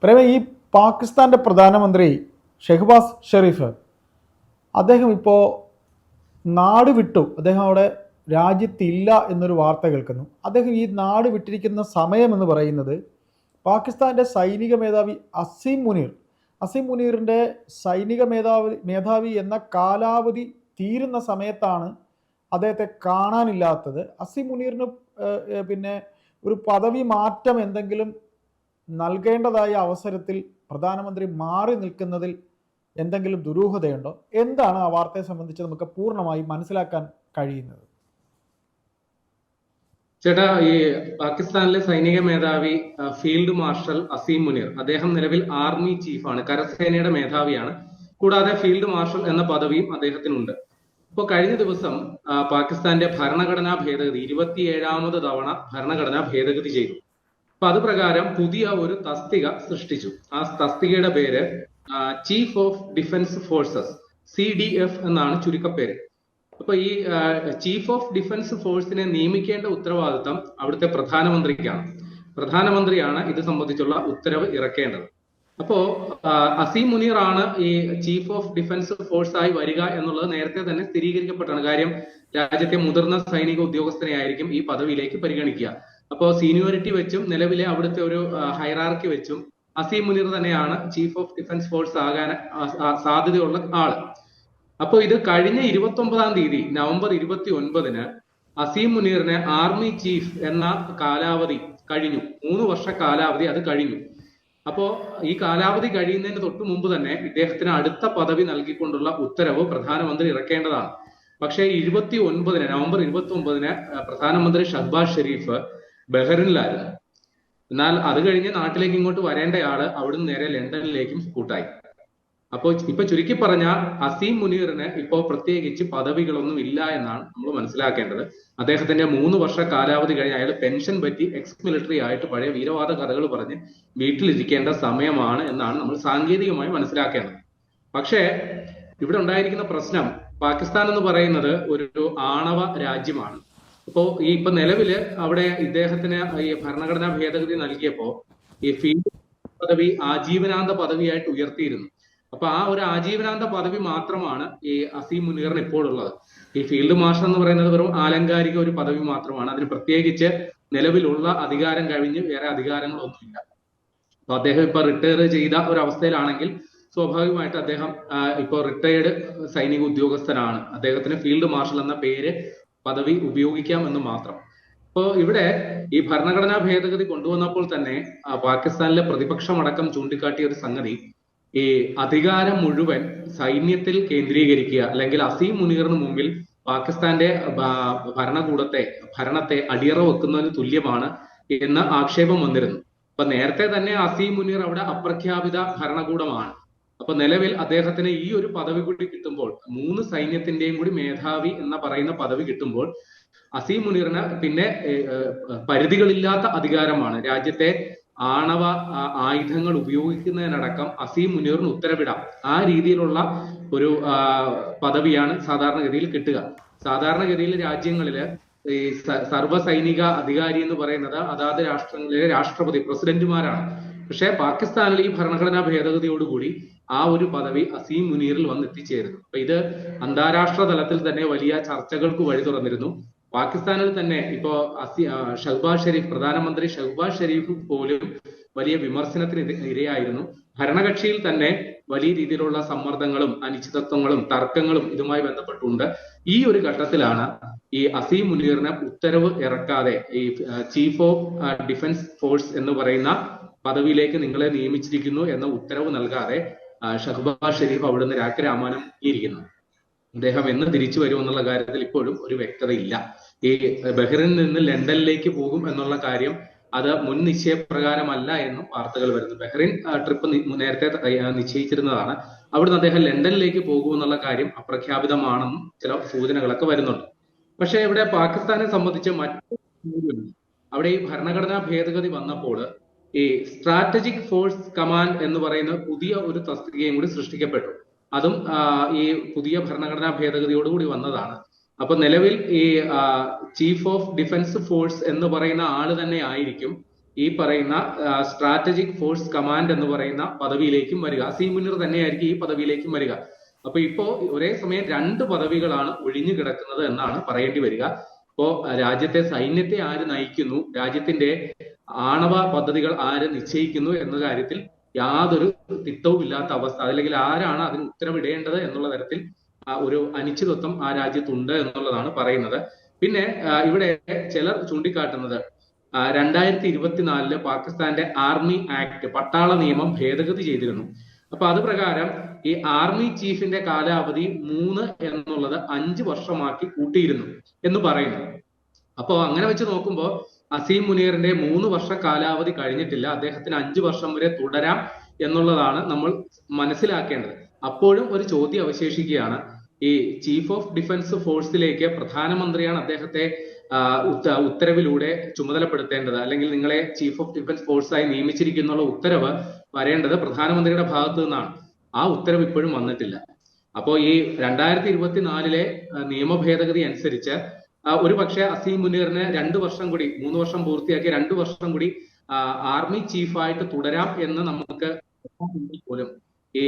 പ്രേമ, ഈ പാകിസ്ഥാൻ്റെ പ്രധാനമന്ത്രി ഷെഹ്ബാസ് ഷെരീഫ് അദ്ദേഹം ഇപ്പോൾ നാട് വിട്ടു. അദ്ദേഹം അവിടെ രാജ്യത്തില്ല എന്നൊരു വാർത്ത കേൾക്കുന്നു. അദ്ദേഹം ഈ നാട് വിട്ടിരിക്കുന്ന സമയം എന്ന് പറയുന്നത് പാകിസ്ഥാൻ്റെ സൈനിക മേധാവി അസീം മുനീറിൻ്റെ സൈനിക മേധാവി എന്ന കാലാവധി തീരുന്ന സമയത്താണ് അദ്ദേഹത്തെ കാണാനില്ലാത്തത്. അസീം മുനീറിന് പിന്നെ ഒരു പദവി മാറ്റം എന്തെങ്കിലും നൽകേണ്ടതായ അവസരത്തിൽ പ്രധാനമന്ത്രി മാറി നിൽക്കുന്നതിൽ എന്തെങ്കിലും ദുരൂഹതയുണ്ടോ? എന്താണ് ആ വാർത്തയെ സംബന്ധിച്ച് നമുക്ക് പൂർണ്ണമായി മനസ്സിലാക്കാൻ കഴിയുന്നത്? ചേട്ടാ, ഈ പാകിസ്ഥാനിലെ സൈനിക മേധാവി ഫീൽഡ് മാർഷൽ അസീം മുനീർ, അദ്ദേഹം നിലവിൽ ആർമി ചീഫാണ്, കരസേനയുടെ മേധാവിയാണ്. കൂടാതെ ഫീൽഡ് മാർഷൽ എന്ന പദവിയും അദ്ദേഹത്തിനുണ്ട്. ഇപ്പോൾ കഴിഞ്ഞ ദിവസം പാകിസ്ഥാന്റെ ഭരണഘടനാ ഭേദഗതി 27ാമത് തവണ ഭരണഘടനാ ഭേദഗതി ചെയ്തു. അപ്പൊ അത് പ്രകാരം പുതിയ ഒരു തസ്തിക സൃഷ്ടിച്ചു. ആ തസ്തികയുടെ പേര് chief of defence forces, CDF എന്നാണ് ചുരുക്കപ്പേര്. അപ്പൊ ഈ ചീഫ് ഓഫ് ഡിഫൻസ് ഫോഴ്സിനെ നിയമിക്കേണ്ട ഉത്തരവാദിത്തം അവിടുത്തെ പ്രധാനമന്ത്രിക്കാണ്. പ്രധാനമന്ത്രിയാണ് ഇത് സംബന്ധിച്ചുള്ള ഉത്തരവ് ഇറക്കേണ്ടത്. അപ്പോ അസീം മുനീർ ആണ് ഈ ചീഫ് ഓഫ് ഡിഫൻസ് ഫോഴ്സ് ആയി വരിക എന്നുള്ളത് നേരത്തെ തന്നെ സ്ഥിരീകരിക്കപ്പെട്ടാണ്. കാര്യം, രാജ്യത്തെ മുതിർന്ന സൈനിക ഉദ്യോഗസ്ഥനെ ആയിരിക്കും ഈ പദവിയിലേക്ക് പരിഗണിക്കുക. അപ്പോൾ സീനിയോറിറ്റി വെച്ചും നിലവിലെ അവിടുത്തെ ഒരു ഹൈറാർക്കി വെച്ചും അസീം മുനീർ തന്നെയാണ് ചീഫ് ഓഫ് ഡിഫൻസ് ഫോഴ്സ് ആകാൻ സാധ്യതയുള്ള ആള്. അപ്പൊ ഇത് കഴിഞ്ഞ 29-ാം തീയതി നവംബർ 29-ന് അസീം മുനീറിന് ആർമി ചീഫ് എന്ന കാലാവധി കഴിഞ്ഞു. 3 വർഷ കാലാവധി അത് കഴിഞ്ഞു. അപ്പോ ഈ കാലാവധി കഴിയുന്നതിന് തൊട്ടു മുമ്പ് തന്നെ ഇദ്ദേഹത്തിന് അടുത്ത പദവി നൽകിക്കൊണ്ടുള്ള ഉത്തരവ് പ്രധാനമന്ത്രി ഇറക്കേണ്ടതാണ്. പക്ഷേ നവംബർ 29-ന് പ്രധാനമന്ത്രി ഷഹ്ബാസ് ഷെരീഫ് ബഹ്റിനിലായിരുന്നു. എന്നാൽ അത് കഴിഞ്ഞ് നാട്ടിലേക്ക് ഇങ്ങോട്ട് വരേണ്ടയാള് അവിടുന്ന് നേരെ ലണ്ടനിലേക്കും കൂട്ടായി. അപ്പോൾ ഇപ്പൊ ചുരുക്കി പറഞ്ഞ അസീം മുനീറിന് ഇപ്പോ പ്രത്യേകിച്ച് പദവികളൊന്നും ഇല്ല എന്നാണ് നമ്മൾ മനസ്സിലാക്കേണ്ടത്. അദ്ദേഹത്തിന്റെ 3 വർഷ കാലാവധി കഴിഞ്ഞ് അയാൾ പെൻഷൻ പറ്റി എക്സ് മിലിറ്ററി ആയിട്ട് പഴയ വീരവാദ കഥകൾ പറഞ്ഞ് വീട്ടിലിരിക്കേണ്ട സമയമാണ് എന്നാണ് നമ്മൾ സാങ്കേതികമായി മനസ്സിലാക്കേണ്ടത്. പക്ഷേ ഇവിടെ ഉണ്ടായിരിക്കുന്ന പ്രശ്നം, പാകിസ്ഥാൻ എന്ന് പറയുന്നത് ഒരു ആണവ രാജ്യമാണ്. അപ്പോ ഇപ്പൊ നിലവില് അവിടെ ഇദ്ദേഹത്തിന് ഈ ഭരണഘടനാ ഭേദഗതി നൽകിയപ്പോ ഈ ഫീൽഡ് പദവി ആജീവനാന്ത പദവിയായിട്ട് ഉയർത്തിയിരുന്നു. അപ്പൊ ആ ഒരു ആജീവനാന്ത പദവി മാത്രമാണ് ഈ അസീം മുനീറിന് ഇപ്പോഴുള്ളത്. ഈ ഫീൽഡ് മാർഷൽ എന്ന് പറയുന്നത് വെറും ആലങ്കാരിക ഒരു പദവി മാത്രമാണ്. അതിന് പ്രത്യേകിച്ച് നിലവിലുള്ള അധികാരം കഴിഞ്ഞ് വേറെ അധികാരങ്ങളൊന്നുമില്ല. അപ്പൊ അദ്ദേഹം ഇപ്പൊ റിട്ടയർ ചെയ്ത ഒരു അവസ്ഥയിലാണെങ്കിൽ സ്വാഭാവികമായിട്ട് അദ്ദേഹം ഇപ്പൊ റിട്ടയർഡ് സൈനിക ഉദ്യോഗസ്ഥനാണ്. അദ്ദേഹത്തിന് ഫീൽഡ് മാർഷൽ എന്ന പേര് പദവി ഉപയോഗിക്കാം എന്ന് മാത്രം. അപ്പോ ഇവിടെ ഈ ഭരണഘടനാ ഭേദഗതി കൊണ്ടുവന്നപ്പോൾ തന്നെ പാകിസ്ഥാനിലെ പ്രതിപക്ഷമടക്കം ചൂണ്ടിക്കാട്ടിയ ഒരു സംഗതി, ഈ അധികാരം മുഴുവൻ സൈന്യത്തിൽ കേന്ദ്രീകരിക്കുക, അല്ലെങ്കിൽ അസീം മുനീറിന് മുമ്പിൽ പാകിസ്ഥാന്റെ ഭരണത്തെ അടിയറ വെക്കുന്നതിന് തുല്യമാണ് എന്ന ആക്ഷേപം വന്നിരുന്നു. അപ്പൊ നേരത്തെ തന്നെ അസീം മുനീർ അവിടെ അപ്രഖ്യാപിത ഭരണകൂടമാണ്. അപ്പൊ നിലവിൽ അദ്ദേഹത്തിന് ഈ ഒരു പദവി കൂടി കിട്ടുമ്പോൾ, 3 സൈന്യത്തിന്റെയും കൂടി മേധാവി എന്ന പറയുന്ന പദവി കിട്ടുമ്പോൾ അസീം മുനീറിന് പിന്നെ പരിധികളില്ലാത്ത അധികാരമാണ്. രാജ്യത്തെ ആണവ ആയുധങ്ങൾ ഉപയോഗിക്കുന്നതിനടക്കം അസീം മുനീറിന് ഉത്തരവിടാം. ആ രീതിയിലുള്ള ഒരു പദവിയാണ് സാധാരണഗതിയിൽ കിട്ടുക. സാധാരണഗതിയിൽ രാജ്യങ്ങളില് ഈ സർവ്വസൈനിക അധികാരി എന്ന് പറയുന്നത് അതാത് രാഷ്ട്രങ്ങളിലെ രാഷ്ട്രപതി, പ്രസിഡന്റുമാരാണ്. പക്ഷെ പാകിസ്ഥാനിൽ ഈ ഭരണഘടനാ ഭേദഗതിയോടുകൂടി ആ ഒരു പദവി അസീം മുനീറിൽ വന്നെത്തിച്ചേരുന്നു. അപ്പൊ ഇത് അന്താരാഷ്ട്ര തലത്തിൽ തന്നെ വലിയ ചർച്ചകൾക്ക് വഴി തുറന്നിരുന്നു. പാകിസ്ഥാനിൽ തന്നെ ഇപ്പോ ഷഹ്ബാസ് ഷെരീഫ്, പ്രധാനമന്ത്രി ഷഹ്ബാസ് ഷെരീഫ് പോലും വലിയ വിമർശനത്തിന് ഇരയായിരുന്നു. ഭരണകക്ഷിയിൽ തന്നെ വലിയ രീതിയിലുള്ള സമ്മർദ്ദങ്ങളും അനിശ്ചിതത്വങ്ങളും തർക്കങ്ങളും ഇതുമായി ബന്ധപ്പെട്ടുണ്ട്. ഈ ഒരു ഘട്ടത്തിലാണ് ഈ അസീം മുനീറിന് ഉത്തരവ് ഇറക്കാതെ ഈ ചീഫ് ഓഫ് ഡിഫൻസ് ഫോഴ്സ് എന്ന് പറയുന്ന പദവിയിലേക്ക് നിങ്ങളെ നിയമിച്ചിരിക്കുന്നു എന്ന ഉത്തരവ് നൽകാതെ ഷഹ്ബാസ് ഷെരീഫ് അവിടുന്ന് രാഖരാമാനം ഇരിക്കുന്നു. അദ്ദേഹം എന്ന് തിരിച്ചു വരുമെന്നുള്ള കാര്യത്തിൽ ഇപ്പോഴും ഒരു വ്യക്തതയില്ല. ഈ ബഹ്റിനിൽ നിന്ന് ലണ്ടനിലേക്ക് പോകും എന്നുള്ള കാര്യം അത് മുൻ നിശ്ചയപ്രകാരമല്ല എന്നും വാർത്തകൾ വരുന്നു. ബഹ്റിൻ ട്രിപ്പ് നേരത്തെ നിശ്ചയിച്ചിരുന്നതാണ്. അവിടുന്ന് അദ്ദേഹം ലണ്ടനിലേക്ക് പോകുമെന്നുള്ള കാര്യം അപ്രഖ്യാപിതമാണെന്നും ചില സൂചനകളൊക്കെ വരുന്നുണ്ട്. പക്ഷെ ഇവിടെ പാകിസ്ഥാനെ സംബന്ധിച്ച് അവിടെ ഈ ഭരണഘടനാ ഭേദഗതി വന്നപ്പോൾ ഈ സ്ട്രാറ്റജിക് ഫോഴ്സ് കമാൻഡ് എന്ന് പറയുന്ന പുതിയ ഒരു തസ്തികയും കൂടി സൃഷ്ടിക്കപ്പെട്ടു. അതും ഈ പുതിയ ഭരണഘടനാ ഭേദഗതിയോടുകൂടി വന്നതാണ്. അപ്പൊ നിലവിൽ ഈ ചീഫ് ഓഫ് ഡിഫൻസ് ഫോഴ്സ് എന്ന് പറയുന്ന ആള് തന്നെ ആയിരിക്കും ഈ പറയുന്ന സ്ട്രാറ്റജിക് ഫോഴ്സ് കമാൻഡ് എന്ന് പറയുന്ന പദവിയിലേക്കും വരിക. അസീം മുനീർ തന്നെയായിരിക്കും ഈ പദവിയിലേക്കും വരിക. അപ്പൊ ഇപ്പോ ഒരേ സമയം 2 പദവികളാണ് ഒഴിഞ്ഞു കിടക്കുന്നത് എന്നാണ് പറയേണ്ടി വരിക. ഇപ്പോ രാജ്യത്തെ സൈന്യത്തെ ആര് നയിക്കുന്നു, രാജ്യത്തിന്റെ ആണവ പദ്ധതികൾ ആര് നിശ്ചയിക്കുന്നു എന്ന കാര്യത്തിൽ യാതൊരു തിട്ടവും ഇല്ലാത്ത അവസ്ഥ, അല്ലെങ്കിൽ ആരാണ് അതിന് ഉത്തരവിടേണ്ടത് എന്നുള്ള തരത്തിൽ ഒരു അനിശ്ചിതത്വം ആ രാജ്യത്തുണ്ട് എന്നുള്ളതാണ് പറയുന്നത്. പിന്നെ ഇവിടെ ചിലർ ചൂണ്ടിക്കാട്ടുന്നത് 2024 പാകിസ്ഥാന്റെ ആർമി ആക്ട്, പട്ടാള നിയമം ഭേദഗതി ചെയ്തിരുന്നു. അപ്പൊ അത് പ്രകാരം ഈ ആർമി ചീഫിന്റെ കാലാവധി 3 എന്നുള്ളത് 5 വർഷമാക്കി കൂട്ടിയിരുന്നു എന്ന് പറയുന്നു. അപ്പോ അങ്ങനെ വെച്ച് നോക്കുമ്പോൾ അസീം മുനീറിന്റെ 3 വർഷ കാലാവധി കഴിഞ്ഞിട്ടില്ല, അദ്ദേഹത്തിന് 5 വർഷം വരെ തുടരാം എന്നുള്ളതാണ് നമ്മൾ മനസ്സിലാക്കേണ്ടത്. അപ്പോഴും ഒരു ചോദ്യം അവശേഷിക്കുകയാണ്. ഈ ചീഫ് ഓഫ് ഡിഫൻസ് ഫോഴ്സിലേക്ക് പ്രധാനമന്ത്രിയാണ് അദ്ദേഹത്തെ ഉത്തരവിലൂടെ ചുമതലപ്പെടുത്തേണ്ടത്, അല്ലെങ്കിൽ നിങ്ങളെ ചീഫ് ഓഫ് ഡിഫൻസ് ഫോഴ്സായി നിയമിച്ചിരിക്കുന്നുള്ള ഉത്തരവ് വരേണ്ടത് പ്രധാനമന്ത്രിയുടെ ഭാഗത്തു നിന്നാണ്. ആ ഉത്തരവ് ഇപ്പോഴും വന്നിട്ടില്ല. അപ്പോ ഈ 2024 നിയമ ഭേദഗതി അനുസരിച്ച് ഒരു പക്ഷേ അസീം മുനീറിന് 2 വർഷം കൂടി, 3 വർഷം പൂർത്തിയാക്കി 2 വർഷം കൂടി ആർമി ചീഫായിട്ട് തുടരാം എന്ന് നമുക്ക് പോലും ഈ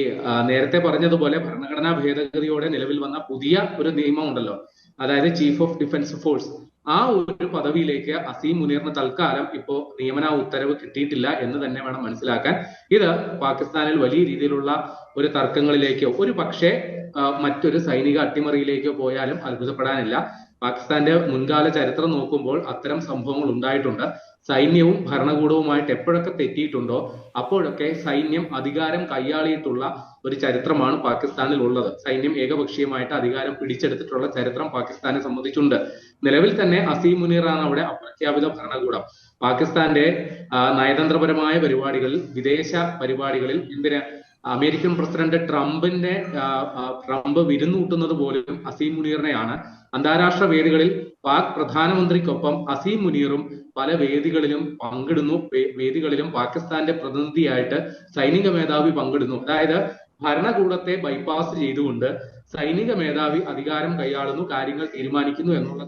നേരത്തെ പറഞ്ഞതുപോലെ ഭരണഘടനാ ഭേദഗതിയോടെ നിലവിൽ വന്ന പുതിയ ഒരു നിയമം ഉണ്ടല്ലോ, അതായത് ചീഫ് ഓഫ് ഡിഫൻസ് ഫോഴ്സ്, ആ ഒരു പദവിയിലേക്ക് അസീം മുനീറിന് തൽക്കാലം ഇപ്പോ നിയമന ഉത്തരവ് കിട്ടിയിട്ടില്ല എന്ന് തന്നെ വേണം മനസ്സിലാക്കാൻ. ഇത് പാകിസ്ഥാനിൽ വലിയ രീതിയിലുള്ള ഒരു തർക്കങ്ങളിലേക്കോ ഒരു പക്ഷേ മറ്റൊരു സൈനിക അട്ടിമറിയിലേക്കോ പോയാലും അത്ഭുതപ്പെടാനില്ല. പാകിസ്ഥാന്റെ മുൻകാല ചരിത്രം നോക്കുമ്പോൾ അത്തരം സംഭവങ്ങൾ ഉണ്ടായിട്ടുണ്ട്. സൈന്യവും ഭരണകൂടവുമായിട്ട് എപ്പോഴൊക്കെ തെറ്റിയിട്ടുണ്ടോ അപ്പോഴൊക്കെ സൈന്യം അധികാരം കൈയാളിയിട്ടുള്ള ഒരു ചരിത്രമാണ് പാകിസ്ഥാനിൽ ഉള്ളത്. സൈന്യം ഏകപക്ഷീയമായിട്ട് അധികാരം പിടിച്ചെടുത്തിട്ടുള്ള ചരിത്രം പാകിസ്ഥാനെ സംബന്ധിച്ചുണ്ട്. നിലവിൽ തന്നെ അസീം മുനീറാണ് അവിടെ അപ്രഖ്യാപിത ഭരണകൂടം. പാകിസ്ഥാന്റെ നയതന്ത്രപരമായ പരിപാടികളിൽ, വിദേശ പരിപാടികളിൽ, എന്തിന് അമേരിക്കൻ പ്രസിഡന്റ് ട്രംപ് വിരുന്നൂട്ടുന്നത് പോലും അസീം മുനീറിനെയാണ്. അന്താരാഷ്ട്ര വേദികളിൽ പാക് പ്രധാനമന്ത്രിക്കൊപ്പം അസീം മുനീറും പല വേദികളിലും പങ്കിടുന്നു. വേദികളിലും പാകിസ്ഥാന്റെ പ്രതിനിധിയായിട്ട് സൈനിക മേധാവി പങ്കിടുന്നു. അതായത് ഭരണകൂടത്തെ ബൈപ്പാസ് ചെയ്തുകൊണ്ട് സൈനിക മേധാവി അധികാരം കൈയാളുന്നു, കാര്യങ്ങൾ തീരുമാനിക്കുന്നു എന്നുള്ള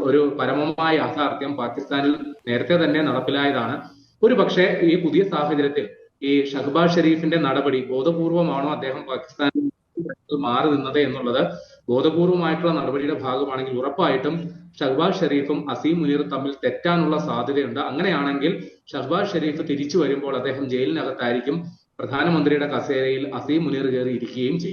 ഒരു പരമമായ യാഥാർത്ഥ്യം പാകിസ്ഥാനിൽ നേരത്തെ തന്നെ നടപ്പിലായതാണ്. ഒരു പക്ഷേ ഈ പുതിയ സാഹചര്യത്തിൽ ഈ ഷഹബാസ് ഷെരീഫിന്റെ നടപടി ബോധപൂർവമാണോ അദ്ദേഹം പാകിസ്ഥാനിൽ മാറി നിന്നത് എന്നുള്ളത് ബോധപൂർവമായിട്ടുള്ള നടപടിയുടെ ഭാഗമാണെങ്കിൽ ഉറപ്പായിട്ടും ഷഹബാസ് ഷെരീഫും അസീം മുനീറും തമ്മിൽ തെറ്റാനുള്ള സാധ്യതയുണ്ട്. അങ്ങനെയാണെങ്കിൽ ഷഹബാസ് ഷെരീഫ് തിരിച്ചു വരുമ്പോൾ അദ്ദേഹം ജയിലിനകത്തായിരിക്കും. പ്രധാനമന്ത്രിയുടെ കസേരയിൽ അസീം മുനീർ കയറി ഇരിക്കുകയും ചെയ്യും.